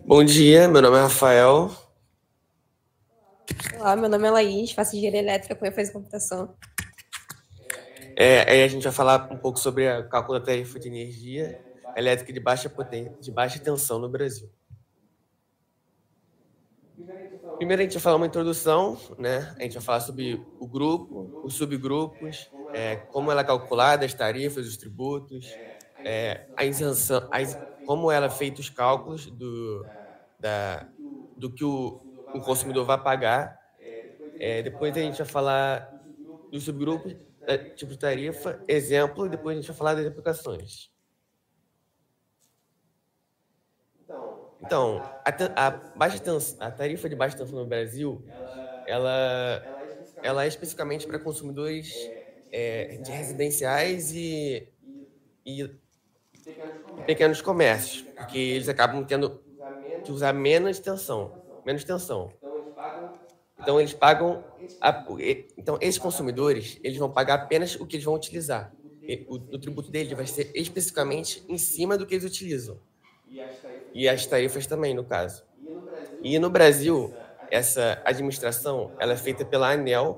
Bom dia, meu nome é Rafael. Olá, meu nome é Laís, faço engenharia elétrica com ênfase em computação. Aí a gente vai falar um pouco sobre o cálculo da tarifa de energia elétrica de baixa potência, de baixa tensão no Brasil. Primeiro a gente vai falar uma introdução, né? A gente vai falar sobre o grupo, os subgrupos, como ela é calculada, as tarifas, os tributos, a isenção, como ela é feita os cálculos da, do que o consumidor vai pagar. Depois a gente vai falar dos subgrupos, tipo de tarifa, exemplo, e depois a gente vai falar das aplicações. Então, a tarifa de baixa tensão no Brasil, ela, ela é especificamente para consumidores de residenciais e pequenos comércios, porque eles acabam tendo que usar menos tensão. Então, eles pagam. Então, esses consumidores, eles vão pagar apenas o que eles vão utilizar. O tributo deles vai ser especificamente em cima do que eles utilizam. E as tarifas também, no caso. E no Brasil, essa administração ela é feita pela ANEEL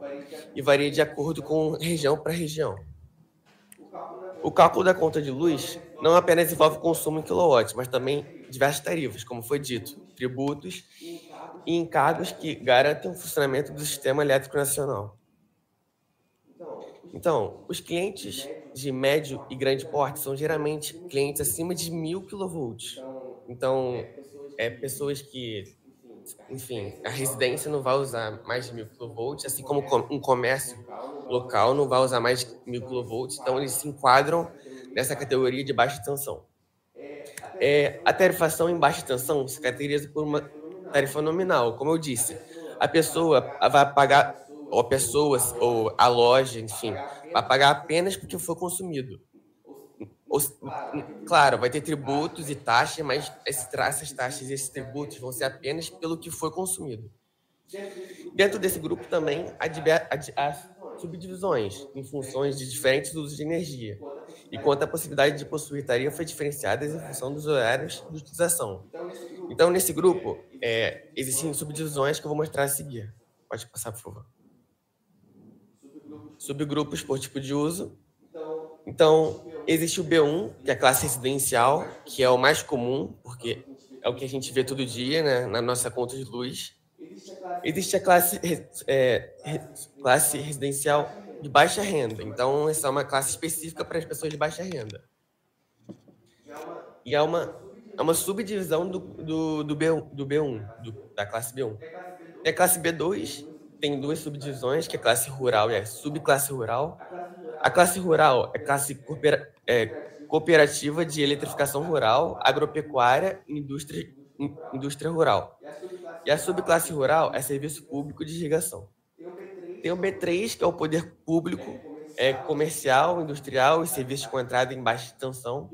e varia de acordo com região para região. O cálculo da conta de luz não apenas envolve consumo em quilowatts, mas também diversas tarifas, como foi dito, tributos e encargos que garantem o funcionamento do sistema elétrico nacional. Então, os clientes de médio e grande porte são geralmente clientes acima de 1.000 kV. Então, pessoas que, enfim, a residência não vai usar mais de 1.000 kV, assim como um comércio local não vai usar mais de 1.000 kV, então eles se enquadram nessa categoria de baixa tensão. A tarifação em baixa tensão se caracteriza por uma tarifa nominal, como eu disse. A pessoa vai pagar, ou a pessoa, ou a loja, enfim, vai pagar apenas porque foi consumido. Claro, vai ter tributos e taxas, mas essas taxas e esses tributos vão ser apenas pelo que foi consumido. Dentro desse grupo também há subdivisões em funções de diferentes usos de energia e quanto à possibilidade de possuir tarifas diferenciadas em função dos horários de utilização. Então, nesse grupo, existem subdivisões que eu vou mostrar a seguir. Pode passar, por favor. Subgrupos por tipo de uso. Então, existe o B1, que é a classe residencial, que é o mais comum, porque é o que a gente vê todo dia, né, na nossa conta de luz. Existe a classe residencial de baixa renda. Então, essa é uma classe específica para as pessoas de baixa renda. E é uma subdivisão do B1, da classe B1. E a classe B2 tem duas subdivisões, que é a classe rural e a subclasse rural. A classe rural é classe cooperativa de eletrificação rural, agropecuária e indústria rural. E a subclasse rural é serviço público de irrigação. Tem o B3, que é o poder público, comercial, industrial e serviços com entrada em baixa tensão.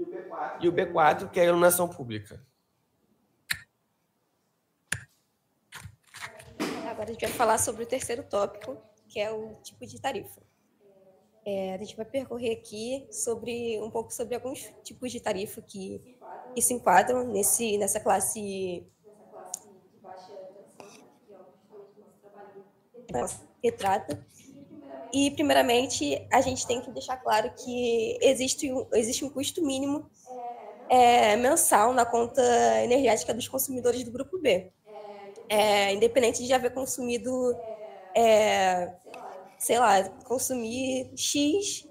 E o B4, que é a iluminação pública. Agora a gente vai falar sobre o terceiro tópico, que é o tipo de tarifa. A gente vai percorrer aqui um pouco sobre alguns tipos de tarifa que se enquadram nessa classe retrata. E, primeiramente, a gente tem que deixar claro que existe um custo mínimo mensal na conta energética dos consumidores do grupo B. Independente de haver consumido, sei lá, consumir X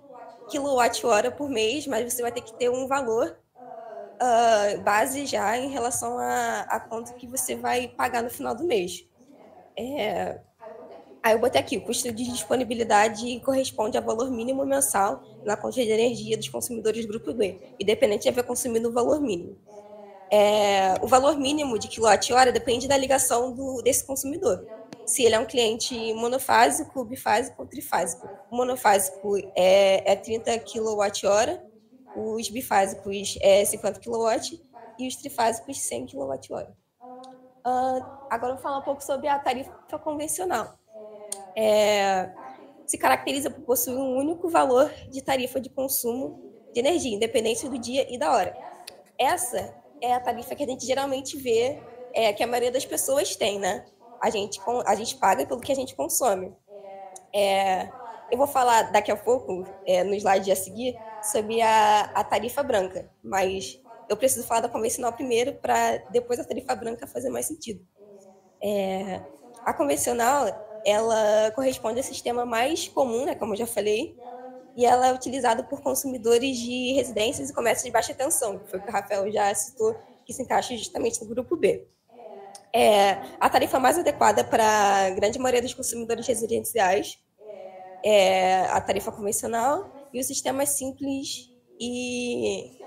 quilowatt-hora por mês, mas você vai ter que ter um valor base já em relação a quanto que você vai pagar no final do mês. Aí eu botei aqui, o custo de disponibilidade corresponde ao valor mínimo mensal na conta de energia dos consumidores do grupo B, independente de haver consumido o valor mínimo. O valor mínimo de quilowatt-hora depende da ligação desse consumidor. Se ele é um cliente monofásico, bifásico ou trifásico. O monofásico é 30 kWh, os bifásicos é 50 kW e os trifásicos 100 kWh. Agora eu vou falar um pouco sobre a tarifa convencional. Se caracteriza por possuir um único valor de tarifa de consumo de energia, independente do dia e da hora. Essa é a tarifa que a gente geralmente vê que a maioria das pessoas tem, né? A gente paga pelo que a gente consome. Eu vou falar daqui a pouco, no slide a seguir, sobre a tarifa branca, mas eu preciso falar da convencional primeiro para depois a tarifa branca fazer mais sentido. A convencional, ela corresponde ao sistema mais comum, né, como eu já falei, e ela é utilizada por consumidores de residências e comércios de baixa tensão, que foi o que o Rafael já citou, que se encaixa justamente no grupo B. A tarifa mais adequada para a grande maioria dos consumidores residenciais é a tarifa convencional e os sistemas simples e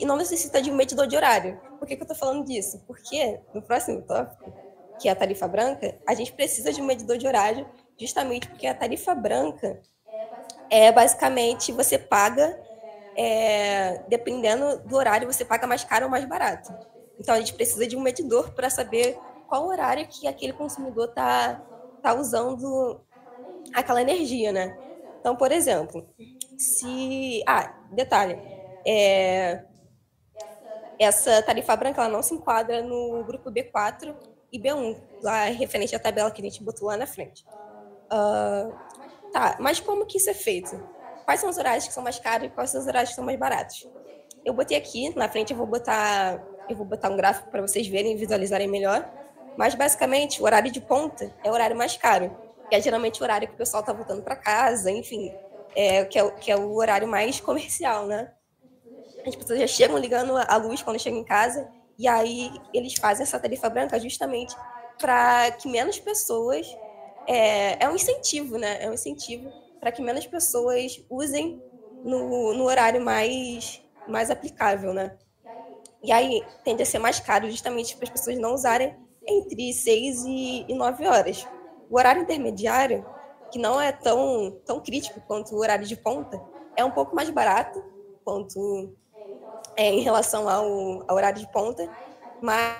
não necessita de um medidor de horário. Por que eu estou falando disso? Porque no próximo tópico, que é a tarifa branca, a gente precisa de um medidor de horário, justamente porque a tarifa branca basicamente você paga, dependendo do horário, você paga mais caro ou mais barato. Então a gente precisa de um medidor para saber qual horário que aquele consumidor tá usando aquela energia, né? Então, por exemplo, detalhe, essa tarifa branca ela não se enquadra no grupo B4 e B1, lá referente à tabela que a gente botou lá na frente. Tá, mas como que isso é feito? Quais são os horários que são mais caros e quais são os horários que são mais baratos? Eu botei aqui, na frente eu vou botar um gráfico para vocês verem e visualizarem melhor, mas basicamente o horário de ponta é o horário mais caro, que é geralmente o horário que o pessoal está voltando para casa, enfim, que é o horário mais comercial, né? As pessoas já chegam ligando a luz quando chegam em casa, e aí eles fazem essa tarifa branca justamente para que menos pessoas. É um incentivo, né? É um incentivo para que menos pessoas usem no horário mais aplicável, né? E aí tende a ser mais caro justamente para as pessoas não usarem entre 6 e 9 horas. O horário intermediário, que não é tão crítico quanto o horário de ponta, é um pouco mais barato quanto em relação ao horário de ponta, mas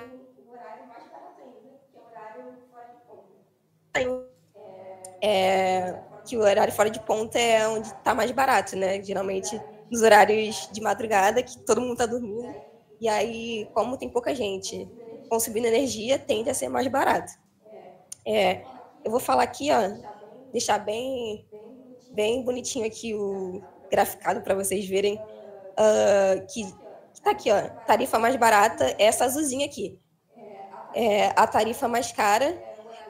que o horário fora de ponta é onde está mais barato, né? Geralmente nos horários de madrugada, que todo mundo está dormindo, e aí, como tem pouca gente consumindo energia, tende a ser mais barato. Eu vou falar aqui, ó, deixar bem bonitinho aqui o graficado para vocês verem que tá aqui, ó, tarifa mais barata é essa azulzinha aqui. A tarifa mais cara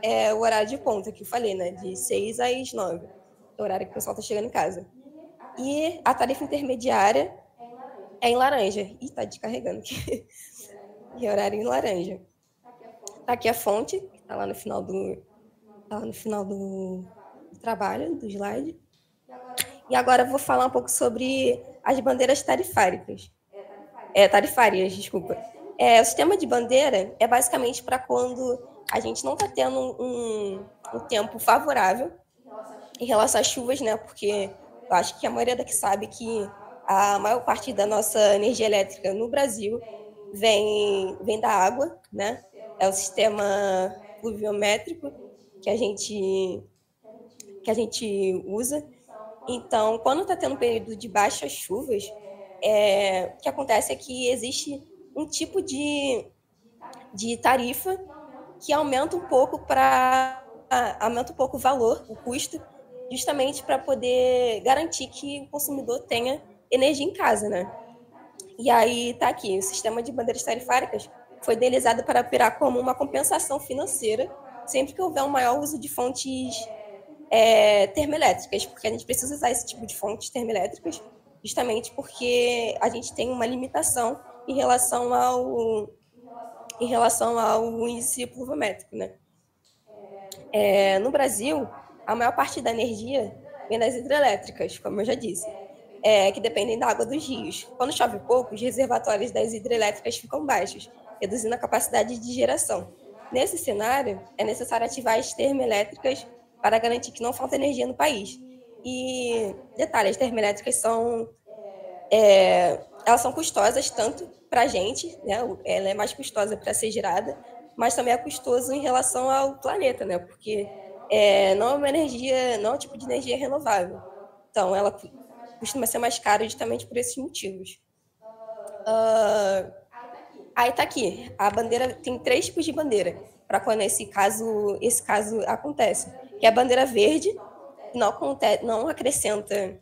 é o horário de ponta, que eu falei, né? De 6 às 9. É o horário que o pessoal tá chegando em casa. E a tarifa intermediária é em laranja. Ih, tá descarregando aqui. E é horário em laranja. Tá aqui a fonte, que tá lá no final do trabalho, do slide. E agora eu vou falar um pouco sobre as bandeiras tarifárias. Desculpa. O sistema de bandeira é basicamente para quando a gente não está tendo um tempo favorável em relação às chuvas, né? Porque eu acho que a maioria daqui sabe que a maior parte da nossa energia elétrica no Brasil vem da água, né? É o sistema pluviométrico que a gente usa. Então, quando está tendo um período de baixas chuvas, o que acontece é que existe um tipo de tarifa que aumenta um pouco o valor, o custo, justamente para poder garantir que o consumidor tenha energia em casa, né? E aí está aqui, o sistema de bandeiras tarifárias foi idealizado para operar como uma compensação financeira sempre que houver um maior uso de fontes termoelétricas, porque a gente precisa usar esse tipo de fontes termoelétricas justamente porque a gente tem uma limitação em relação ao índice pluviométrico, né? No Brasil, a maior parte da energia vem das hidrelétricas, como eu já disse, que dependem da água dos rios. Quando chove pouco, os reservatórios das hidrelétricas ficam baixos, reduzindo a capacidade de geração. Nesse cenário, é necessário ativar as termoelétricas para garantir que não falta energia no país. E, detalhe, as termoelétricas elas são custosas tanto para a gente, né? Ela é mais custosa para ser gerada, mas também é custoso em relação ao planeta, né? Porque não é uma energia, não é um tipo de energia renovável. Então, ela costuma ser mais cara justamente por esses motivos. Aí tá aqui, a bandeira tem 3 tipos de bandeira para quando esse caso acontece, que é a bandeira verde, que não acrescenta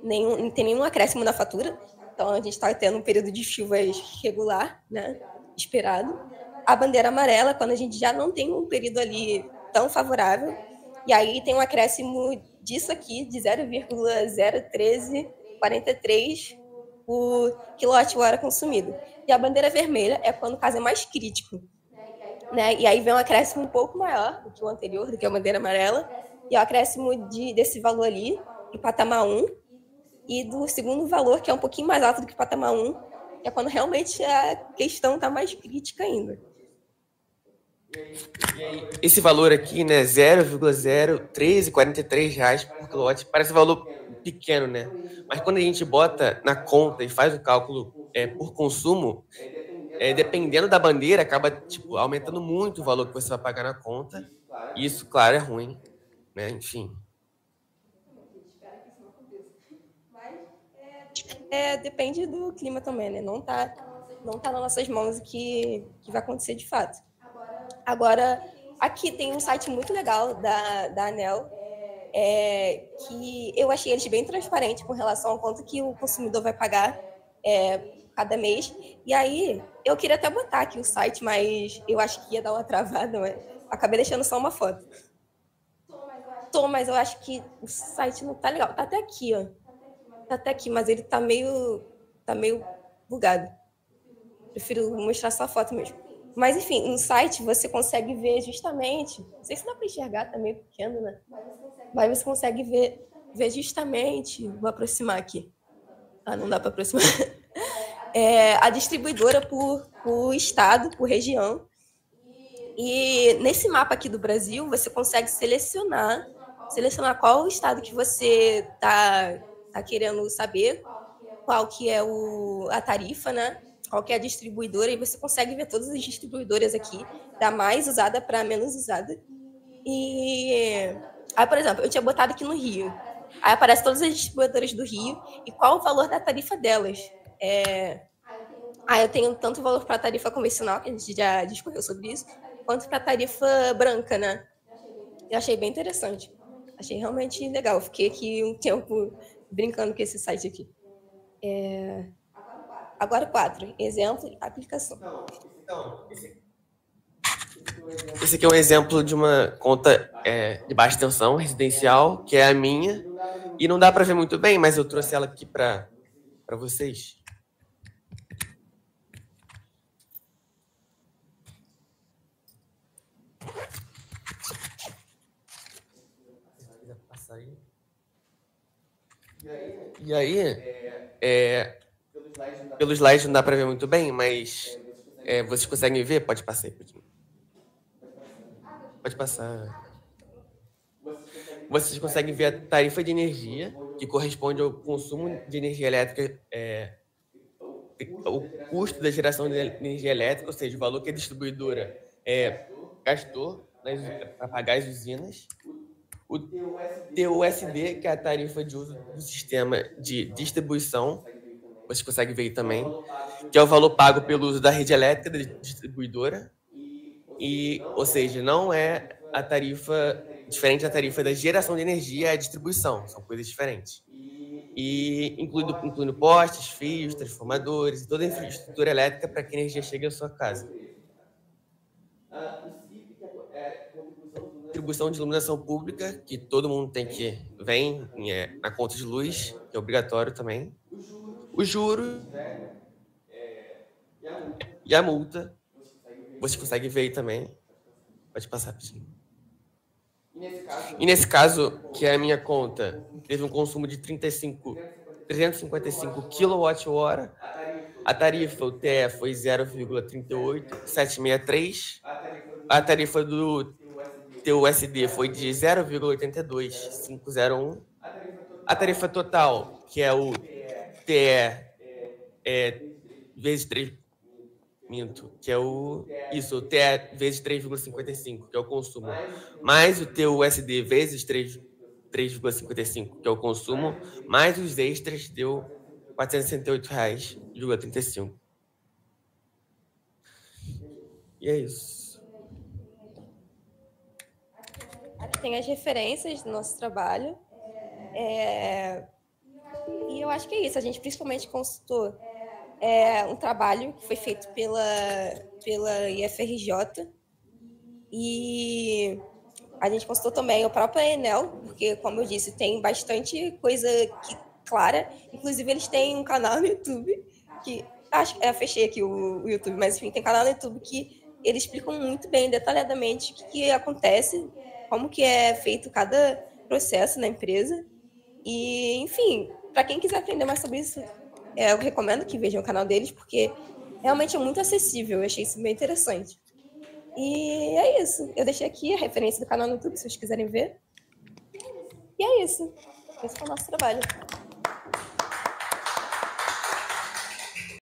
não tem nenhum acréscimo na fatura, então a gente está tendo um período de chuvas regular, né, esperado. A bandeira amarela, quando a gente já não tem um período ali tão favorável, e aí tem um acréscimo disso aqui, de 0,01343 por quilowatt-hora consumido. E a bandeira vermelha é quando o caso é mais crítico, né? E aí vem um acréscimo um pouco maior do que o anterior, do que a bandeira amarela, e o acréscimo desse valor ali, do patamar 1, e do segundo valor, que é um pouquinho mais alto do que o patamar 1, que é quando realmente a questão está mais crítica ainda. Esse valor aqui, né, 0,01343 reais por quilowatt, parece um valor pequeno, né? Mas quando a gente bota na conta e faz o cálculo por consumo, dependendo da bandeira, acaba tipo, aumentando muito o valor que você vai pagar na conta. E isso, claro, é ruim, né? Enfim. Depende do clima também, né? Não tá nas nossas mãos o que vai acontecer de fato. Agora, aqui tem um site muito legal da ANEEL, que eu achei eles bem transparentes com relação ao quanto que o consumidor vai pagar cada mês. E aí, eu queria até botar aqui o site, mas eu acho que ia dar uma travada, mas acabei deixando só uma foto. Mas eu acho que o site não tá legal. Tá até aqui, ó. Tá até aqui, mas ele tá meio bugado. Prefiro mostrar só a foto mesmo. Mas, enfim, no site você consegue ver justamente... Não sei se dá para enxergar, tá meio pequeno, né? Mas você consegue ver justamente... Vou aproximar aqui. Ah, não dá para aproximar. A distribuidora por estado, por região. E nesse mapa aqui do Brasil, você consegue selecionar qual o estado que você tá querendo saber, qual que é a tarifa, né? Qual que é a distribuidora, e você consegue ver todas as distribuidoras aqui, da mais usada para menos usada. E aí, por exemplo, eu tinha botado aqui no Rio. Aí aparece todas as distribuidoras do Rio e qual o valor da tarifa delas. Eu tenho tanto valor para a tarifa convencional, que a gente já discorreu sobre isso, quanto para a tarifa branca, né? Eu achei bem interessante. Achei realmente legal. Fiquei aqui um tempo brincando com esse site aqui. Agora 4. Exemplo e aplicação. Então, esse aqui é um exemplo de uma conta de baixa tensão residencial, que é a minha. E não dá para ver muito bem, mas eu trouxe ela aqui para vocês. E aí, pelo slide não dá para ver muito bem, mas vocês conseguem ver? Pode passar aí, pode passar. Vocês conseguem ver a tarifa de energia, que corresponde ao consumo de energia elétrica, o custo da geração de energia elétrica, ou seja, o valor que a distribuidora gastou para pagar as usinas. O TUSD, que é a tarifa de uso do sistema de distribuição, vocês conseguem ver aí também, que é o valor pago pelo uso da rede elétrica da distribuidora, ou seja, não é a tarifa diferente da tarifa da geração de energia, é a distribuição, são coisas diferentes. E incluindo postes, fios, transformadores e toda a infraestrutura elétrica para que a energia chegue à sua casa. Contribuição de iluminação pública, que todo mundo tem que vem na conta de luz, que é obrigatório também. O juro e a multa, você consegue ver aí também. Pode passar, Piscinho. E nesse caso, que é a minha conta, teve um consumo de 355 kWh. A tarifa, o TE, foi 0,38763. A tarifa do TUSD foi de 0,82501. A tarifa total, que é o TE vezes 3, que é o TE vezes 3,55, que é o consumo, mais o TUSD vezes 3,55, que é o consumo, mais os extras, deu R$ 468,35. E é isso. Aqui tem as referências do nosso trabalho. E eu acho que é isso. A gente principalmente consultou um trabalho que foi feito pela IFRJ. E a gente consultou também o próprio Enel, porque, como eu disse, tem bastante coisa clara. Inclusive, eles têm um canal no YouTube que... fechei aqui o YouTube, mas enfim, tem um canal no YouTube que eles explicam muito bem, detalhadamente, o que acontece, como que é feito cada processo na empresa. E, enfim, para quem quiser aprender mais sobre isso, eu recomendo que vejam o canal deles, porque realmente é muito acessível. Eu achei isso bem interessante. E é isso. Eu deixei aqui a referência do canal no YouTube, se vocês quiserem ver. E é isso. Esse foi o nosso trabalho.